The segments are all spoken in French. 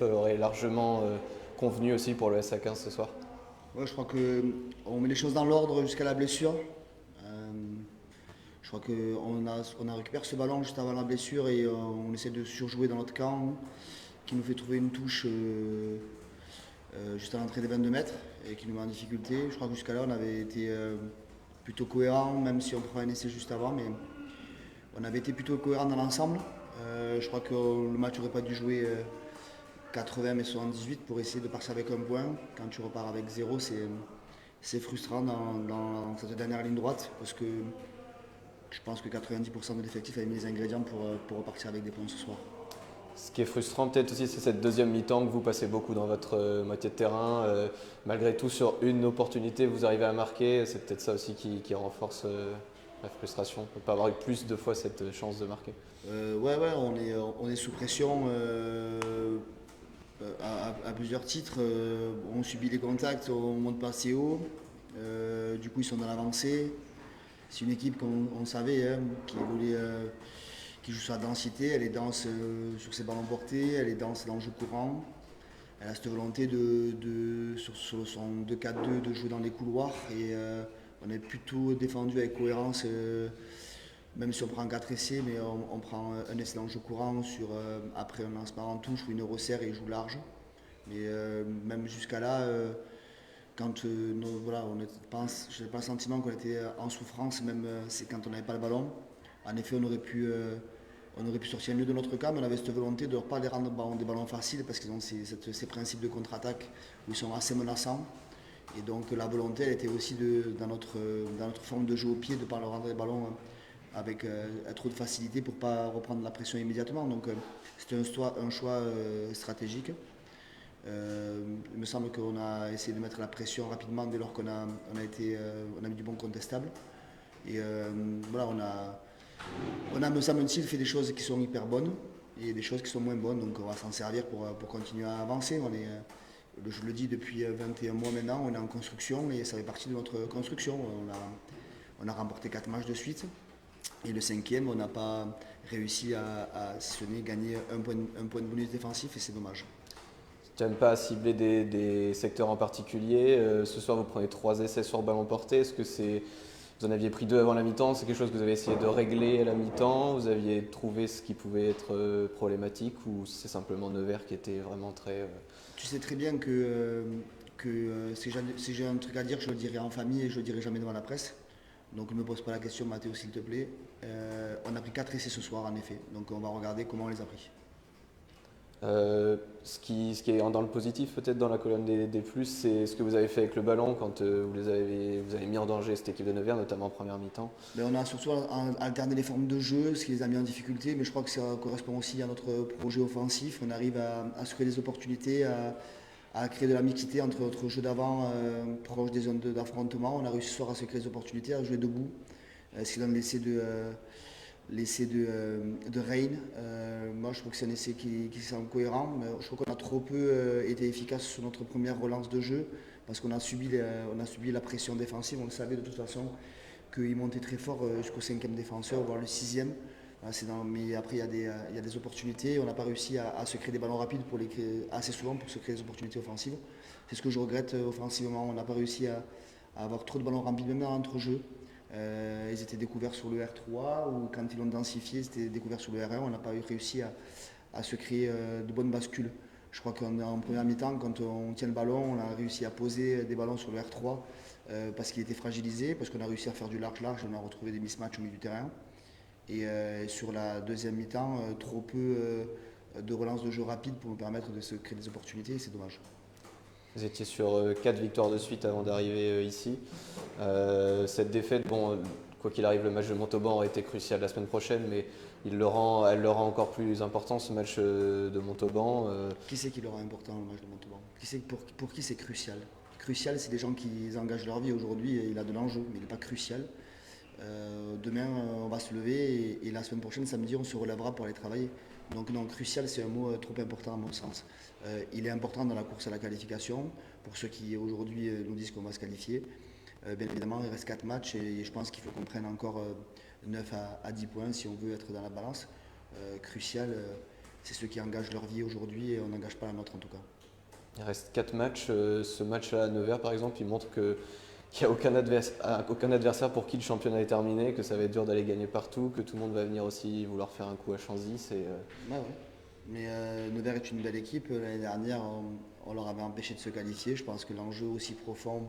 aurait largement convenu aussi pour le SA15 ce soir. Ouais, je crois qu'on met les choses dans l'ordre jusqu'à la blessure. Euh, je crois qu'on a récupéré ce ballon juste avant la blessure et on essaie de surjouer dans notre camp, qui nous fait trouver une touche juste à l'entrée des 22 mètres et qui nous met en difficulté. Je crois que jusqu'à là, on avait été plutôt cohérent, même si on prend un essai juste avant, mais on avait été plutôt cohérent dans l'ensemble. Je crois que le match n'aurait pas dû jouer 80 mais 78 pour essayer de partir avec un point. Quand tu repars avec zéro, c'est frustrant dans cette dernière ligne droite parce que je pense que 90% de l'effectif avait mis les ingrédients pour repartir avec des points ce soir. Ce qui est frustrant peut-être aussi, c'est cette deuxième mi-temps que vous passez beaucoup dans votre moitié de terrain. Malgré tout, sur une opportunité, vous arrivez à marquer. C'est peut-être ça aussi qui renforce la frustration, de ne pas avoir eu plus de fois cette chance de marquer. Ouais, on est sous pression à plusieurs titres. On subit les contacts, on monte pas assez haut. Du coup, ils sont dans l'avancée. C'est une équipe qu'on savait qui voulait, qui joue sur la densité. Elle est dense sur ses ballons portés, elle est dense dans le jeu courant. Elle a cette volonté sur son 2-4-2 de jouer dans les couloirs. Et on est plutôt défendu avec cohérence. Même si on prend 4 essais, mais on prend un essai dans le jeu courant après un lancement en touche où il nous resserre et il joue large. Mais même jusqu'à là, quand voilà, je n'ai pas le sentiment qu'on était en souffrance, même c'est quand on n'avait pas le ballon. En effet, on aurait pu sortir mieux de notre camp, mais on avait cette volonté de ne pas les rendre des ballons faciles parce qu'ils ont ces principes de contre-attaque où ils sont assez menaçants. Et donc la volonté, elle était aussi dans notre forme de jeu au pied, de ne pas leur rendre les ballons avec trop de facilité pour ne pas reprendre la pression immédiatement. Donc c'était un choix stratégique. Il me semble qu'on a essayé de mettre la pression rapidement dès lors qu'on a mis du bon contestable. Et voilà, me semble-t-il, fait des choses qui sont hyper bonnes et des choses qui sont moins bonnes. Donc on va s'en servir pour continuer à avancer. Je le dis depuis 21 mois maintenant, on est en construction et ça fait partie de notre construction. On a remporté 4 matchs de suite. Et le cinquième, on n'a pas réussi à si ce n'est gagner un point de bonus défensif et c'est dommage. Tu n'aimes pas cibler des secteurs en particulier. Ce soir, vous prenez 3 essais sur ballon porté. Est-ce que vous en aviez pris 2 avant la mi-temps? C'est quelque chose que vous avez essayé de régler à la mi-temps? Vous aviez trouvé ce qui pouvait être problématique ou c'est simplement Nevers qui était vraiment très... Tu sais très bien que si j'ai un truc à dire, je le dirai en famille et je le dirai jamais devant la presse. Donc ne me pose pas la question, Mathéo, s'il te plaît. On a pris 4 essais ce soir, en effet. Donc on va regarder comment on les a pris. Ce qui est dans le positif peut-être dans la colonne des plus, c'est ce que vous avez fait avec le ballon quand vous avez mis en danger cette équipe de Nevers, notamment en première mi-temps. Mais on a surtout alterné les formes de jeu, ce qui les a mis en difficulté, mais je crois que ça correspond aussi à notre projet offensif. On arrive à se créer des opportunités, à créer de la mixité entre notre jeu d'avant proche des zones d'affrontement. On a réussi ce soir à se créer des opportunités, à jouer debout, ce qui donne l'essai de Reign. Moi, je trouve que c'est un essai qui semble cohérent. Mais je trouve qu'on a trop peu été efficace sur notre première relance de jeu parce qu'on a subi la pression défensive. On le savait de toute façon qu'il montait très fort jusqu'au cinquième défenseur, voire le sixième. Mais après, il y a des opportunités. On n'a pas réussi à se créer des ballons rapides assez souvent pour se créer des opportunités offensives. C'est ce que je regrette offensivement. On n'a pas réussi à avoir trop de ballons rapides, même dans l'entrejeu. Ils étaient découverts sur le R3 ou quand ils l'ont densifié, c'était découvert sur le R1. On n'a pas réussi à se créer de bonnes bascules. Je crois qu'en première mi-temps, quand on tient le ballon, on a réussi à poser des ballons sur le R3 parce qu'il était fragilisé, parce qu'on a réussi à faire du large-large, on a retrouvé des mismatchs au milieu du terrain. Et sur la deuxième mi-temps, trop peu de relance de jeu rapide pour nous permettre de se créer des opportunités, c'est dommage. Vous étiez sur 4 victoires de suite avant d'arriver ici. Cette défaite, bon, quoi qu'il arrive, le match de Montauban aurait été crucial la semaine prochaine, mais elle le rend encore plus important ce match de Montauban. Qui c'est qui leur est important le match de Montauban? Pour qui c'est crucial? Crucial, c'est des gens qui engagent leur vie aujourd'hui et il a de l'enjeu, mais il n'est pas crucial. Demain, on va se lever et la semaine prochaine, samedi, on se relèvera pour aller travailler. Donc non, crucial, c'est un mot trop important à mon sens. Il est important dans la course à la qualification, pour ceux qui aujourd'hui nous disent qu'on va se qualifier. Bien évidemment, il reste 4 matchs et je pense qu'il faut qu'on prenne encore 9 à 10 points si on veut être dans la balance. Crucial, c'est ceux qui engagent leur vie aujourd'hui et on n'engage pas la nôtre en tout cas. Il reste 4 matchs. Ce match-là à Nevers, par exemple, il montre qu'il n'y a aucun adversaire pour qui le championnat est terminé, que ça va être dur d'aller gagner partout, que tout le monde va venir aussi vouloir faire un coup à Chanzy. Ouais. Mais Nevers est une belle équipe. L'année dernière, on leur avait empêché de se qualifier. Je pense que l'enjeu aussi profond,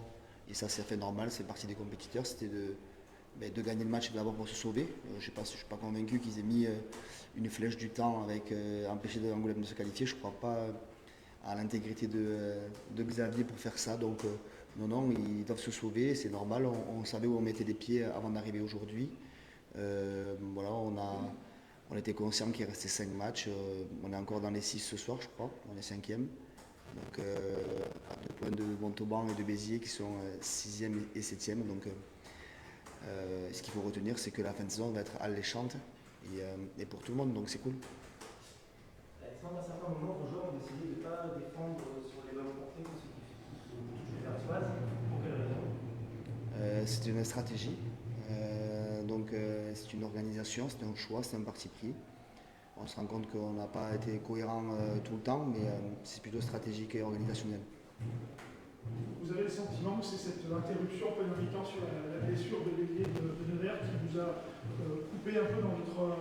et ça c'est fait normal, c'est partie des compétiteurs, c'était de gagner le match d'abord pour se sauver. Je ne suis pas convaincu qu'ils aient mis une flèche du temps avec empêcher Angoulême de se qualifier. Je ne crois pas à l'intégrité de Xavier pour faire ça. Donc non, ils doivent se sauver, c'est normal. On savait où on mettait les pieds avant d'arriver aujourd'hui. Voilà, on était conscient qu'il restait 5 matchs. On est encore dans les 6 ce soir, je crois. On est 5e. Donc, à 2 points de Montauban et de Béziers qui sont 6e et 7e. Donc, ce qu'il faut retenir, c'est que la fin de saison va être alléchante et pour tout le monde. Donc, c'est cool. Alexandre, à certains moments, vos joueurs ont décidé de ne pas défendre sur les ballons portés pour ceux qui touchent les ardoises. Pour quelle raison? C'est une stratégie. C'est une organisation, c'est un choix, c'est un parti pris. On se rend compte qu'on n'a pas été cohérent tout le temps, mais c'est plutôt stratégique et organisationnel. Vous avez le sentiment que c'est cette interruption en pleine mi-temps sur la blessure de l'ailier de Nevers qui vous a coupé un peu dans votre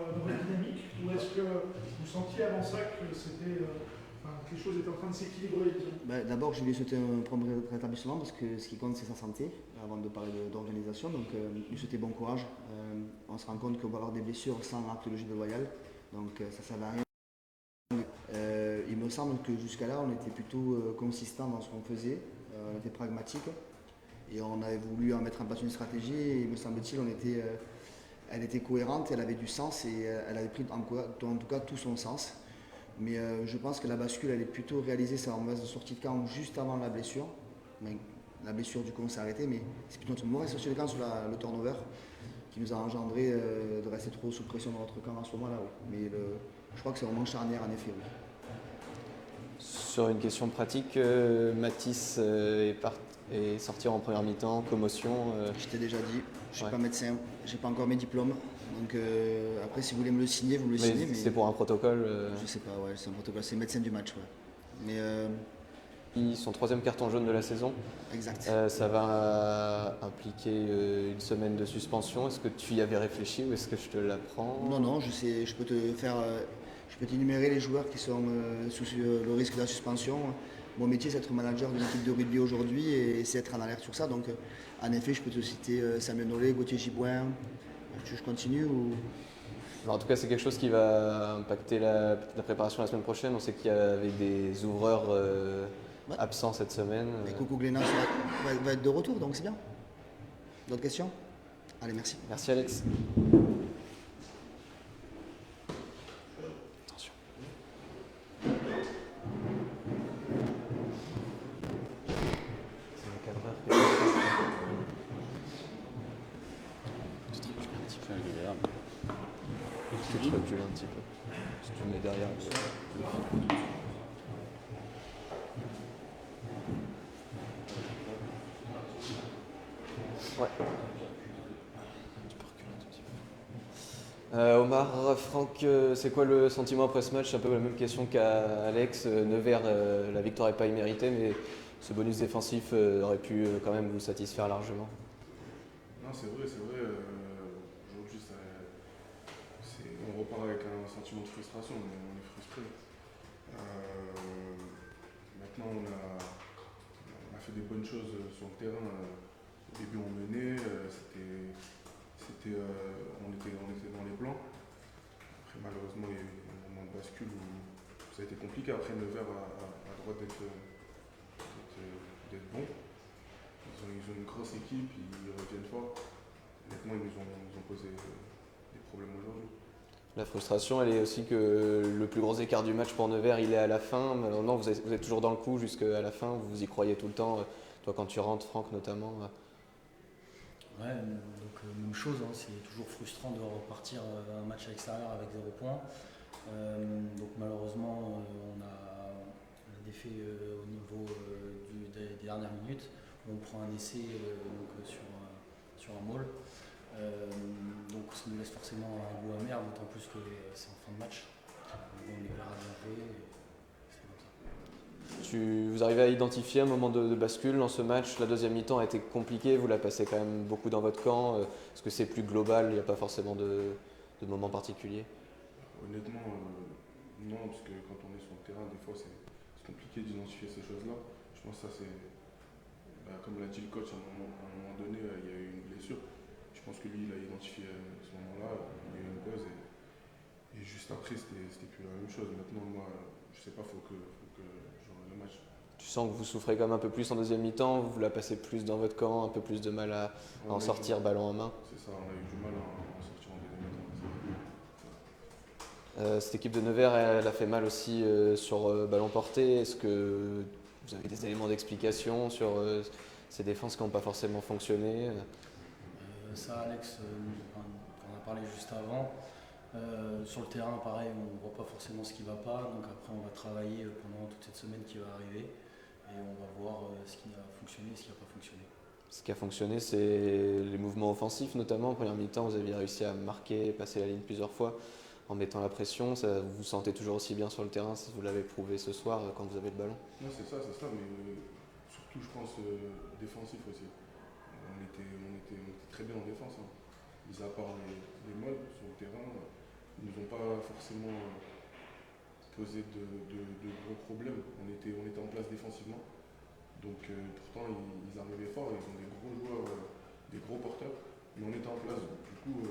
dynamique, ou est-ce que vous sentiez avant ça que les choses étaient en train de s'équilibrer? D'abord, je lui ai souhaité un prompt rétablissement parce que ce qui compte, c'est sa santé, avant de parler d'organisation. Donc, lui souhaiter bon courage. On se rend compte qu'on va avoir des blessures sans acte logique de loyal. Donc, ça ne sert à rien. Il me semble que jusqu'à là, on était plutôt consistant dans ce qu'on faisait. On était pragmatique. Et on avait voulu en mettre en place une stratégie. Et il me semble-t-il, elle était cohérente, elle avait du sens et elle avait pris en tout cas tout son sens. Mais je pense que la bascule, elle est plutôt réalisée sur la mauvaise sortie de camp juste avant la blessure. La blessure, du coup, on s'est arrêté, mais c'est plutôt notre mauvaise sortie de camp sur le turnover qui nous a engendré de rester trop sous pression dans notre camp à ce moment-là. Mais je crois que c'est vraiment charnière, en effet. Oui. Sur une question pratique, Mathis est sorti en première mi-temps, commotion. Je t'ai déjà dit, je ne suis Ouais. pas médecin, je n'ai pas encore mes diplômes. Donc après, si vous voulez me le signer, vous me le signez. C'est pour un protocole. Je sais pas, ouais, c'est un protocole, c'est médecin du match. Ouais. Mais Son 3e carton jaune de la saison. exact. Ça va impliquer une semaine de suspension. Est-ce que tu y avais réfléchi ou est-ce que je te l'apprends? Non, je sais, je peux t'énumérer les joueurs qui sont sous le risque de la suspension. Mon métier, c'est d'être manager d'une équipe de rugby aujourd'hui et c'est être en alerte sur ça. Donc, en effet, je peux te citer Samuel Nollet, Gauthier Gibouin. Je continue ou... En tout cas, c'est quelque chose qui va impacter la préparation la semaine prochaine. On sait qu'il y avait des ouvreurs absents cette semaine. Et Coco Glénat va être de retour, donc c'est bien. D'autres questions? Allez, merci. Merci Alex. Attention. C'est mon cadreur. Tu te recules un petit peu. Tu te recules un petit peu. Si tu me mets derrière. Ouais. Tu peux reculer un tout petit peu. Omar, Franck, c'est quoi le sentiment après ce match? C'est un peu la même question qu'à Alex. Nevers, la victoire n'est pas imméritée, mais ce bonus défensif aurait pu quand même vous satisfaire largement. Non, c'est vrai. Aujourd'hui, on repart avec un sentiment de frustration, mais on est frustré. Maintenant, on a fait des bonnes choses sur le terrain. Au début, on menait, on était dans les plans. Après, malheureusement, il y a eu un moment de bascule où ça a été compliqué. Après, Nevers a droit d'être bon. Ils ont une grosse équipe, ils reviennent fort. Honnêtement, ils nous ont posé des problèmes aujourd'hui. La frustration, elle est aussi que le plus gros écart du match pour Nevers, il est à la fin. Maintenant, vous êtes toujours dans le coup jusqu'à la fin, vous y croyez tout le temps. Toi, quand tu rentres, Franck notamment. Ouais, donc même chose, hein, c'est toujours frustrant de repartir un match à l'extérieur avec 0 points. Donc malheureusement, on a des défaits au niveau des dernières minutes. On prend un essai sur un maul. Donc ça nous laisse forcément un goût amer, d'autant plus que c'est en fin de match. on les verra bien jouer. C'est comme ça. Vous arrivez à identifier un moment de bascule dans ce match? La deuxième mi-temps a été compliquée, vous la passez quand même beaucoup dans votre camp. Est-ce que c'est plus global, il n'y a pas forcément de moment particulier? Honnêtement, non, parce que quand on est sur le terrain, des fois c'est compliqué d'identifier ces choses-là. Je pense que ça c'est, comme l'a dit le coach, à un moment donné, il y a eu une blessure. Je pense que lui, il a identifié ce moment-là, il y a eu une pause et juste après, c'était plus la même chose. Maintenant, moi, je sais pas, faut que je regarde le match. Tu sens que vous souffrez quand même un peu plus en deuxième mi-temps, vous la passez plus dans votre camp, un peu plus de mal à en sortir ballon en main. C'est ça, on a eu du mal à en sortir en deuxième mi-temps. Cette équipe de Nevers, elle a fait mal aussi sur ballon porté. Est-ce que vous avez des éléments d'explication sur ces défenses qui n'ont pas forcément fonctionné? Ça, Alex, on en a parlé juste avant. Sur le terrain, pareil, on ne voit pas forcément ce qui ne va pas. Donc après, on va travailler pendant toute cette semaine qui va arriver. Et on va voir ce qui a fonctionné et ce qui n'a pas fonctionné. Ce qui a fonctionné, c'est les mouvements offensifs, notamment. En première mi-temps, vous aviez réussi à marquer, passer la ligne plusieurs fois en mettant la pression. Ça, vous vous sentez toujours aussi bien sur le terrain, vous l'avez prouvé ce soir quand vous avez le ballon? Non, c'est ça, mais surtout, je pense, défensif aussi. On était très bien en défense. Hein. Mis à part les modes sur le terrain, ils nous ont pas forcément posé de gros problèmes. On était en place défensivement. Donc pourtant, ils arrivaient fort, ils ont des gros joueurs, des gros porteurs, mais on était en place. Du coup,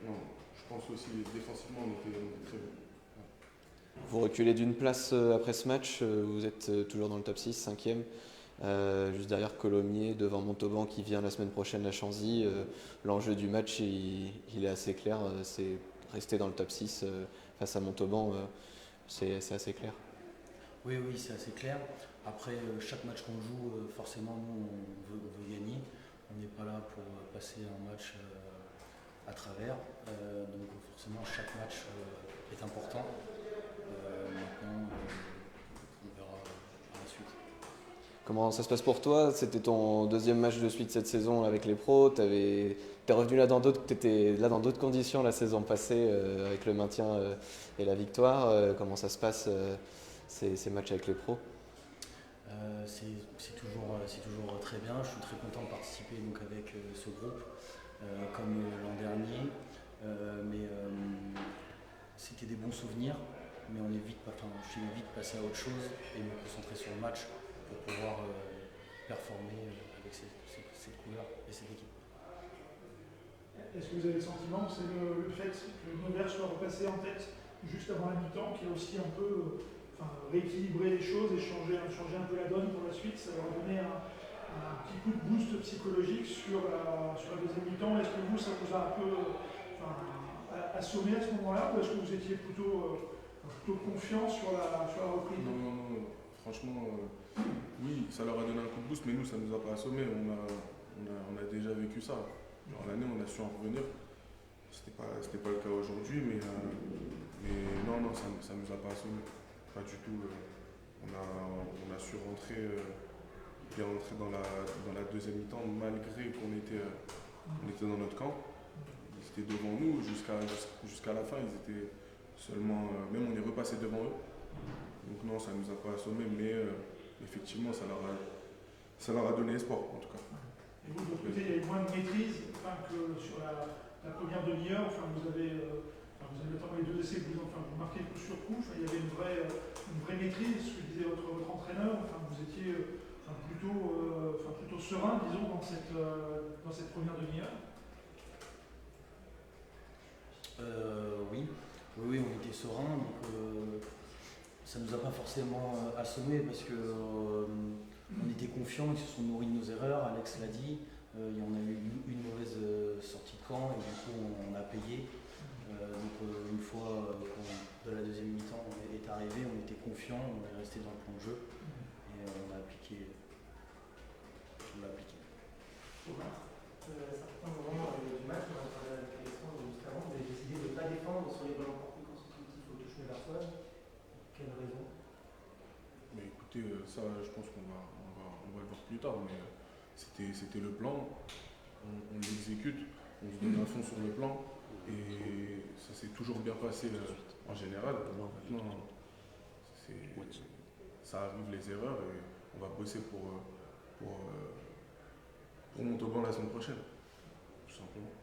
non, je pense aussi défensivement, on était très bon. Vous reculez d'une place après ce match, vous êtes toujours dans le top 6, 5e, juste derrière Colomiers, devant Montauban qui vient la semaine prochaine à Chanzy. L'enjeu du match, il est assez clair, c'est rester dans le top 6 face à Montauban, c'est assez clair. Oui, c'est assez clair. Après, chaque match qu'on joue, forcément, nous, on veut gagner. On n'est pas là pour passer un match à travers. Donc forcément, chaque match est important. Maintenant, on verra par la suite. Comment ça se passe pour toi? C'était ton deuxième match de suite cette saison avec les pros. T'es revenu là t'étais là dans d'autres conditions la saison passée avec le maintien et la victoire. Comment ça se passe ces matchs avec les pros? C'est toujours très bien. Je suis très content de participer donc, avec ce groupe, comme l'an dernier. Mais c'était des bons souvenirs. Mais je suis vite passé à autre chose et me concentrer sur le match pour pouvoir performer avec cette couleur et cette équipe. Est-ce que vous avez le sentiment que c'est le fait que Nevers soit repassé en tête juste avant la mi-temps qui a aussi un peu rééquilibré les choses et changé un peu la donne pour la suite? Ça leur a donné un petit coup de boost psychologique sur la deuxième mi-temps. Est-ce que vous, ça vous a un peu assommé à ce moment-là ou est-ce que vous étiez plutôt confiant sur la reprise? Non, franchement, oui, ça leur a donné un coup de boost, mais nous, ça nous a pas assommé. On a déjà vécu ça. Dans l'année, on a su en revenir. C'était pas le cas aujourd'hui, mais non, ça nous a pas assommé. Pas du tout. On a su bien rentrer dans la deuxième mi-temps, malgré qu'on était dans notre camp. Ils étaient devant nous jusqu'à la fin. Ils étaient seulement, même on est repassé devant eux. Donc non, ça nous a pas assommé, mais effectivement, ça leur a donné espoir, en tout cas. Et vous, de votre côté, il y a eu moins de maîtrise que sur la première demi-heure. Vous avez notamment les deux essais, vous marquez coup sur coup. Il y avait une vraie maîtrise, ce que disait votre entraîneur. Vous étiez plutôt serein, disons, dans cette première demi-heure. Oui, on était serein. Donc, ça ne nous a pas forcément assommé parce qu'on était confiants, ils se sont nourris de nos erreurs, Alex l'a dit. Il y en a eu une mauvaise sortie de camp et du coup on a payé. Une fois de la deuxième mi-temps est arrivé, on était confiants, on est resté dans le plan de jeu et on l'a appliqué. Certains moments du match, on a parlé avec Alexandre juste avant, vous avez décidé de ne pas défendre sur les ballons portés consécutifs aux touches Neversoise. Quelle raison? Mais écoutez, ça, je pense qu'on va le voir plus tard, mais c'était le plan. On l'exécute, on se donne à fond sur le plan et ça s'est toujours bien passé en général. Maintenant, ça arrive les erreurs et on va bosser pour monter au banc la semaine prochaine, tout simplement.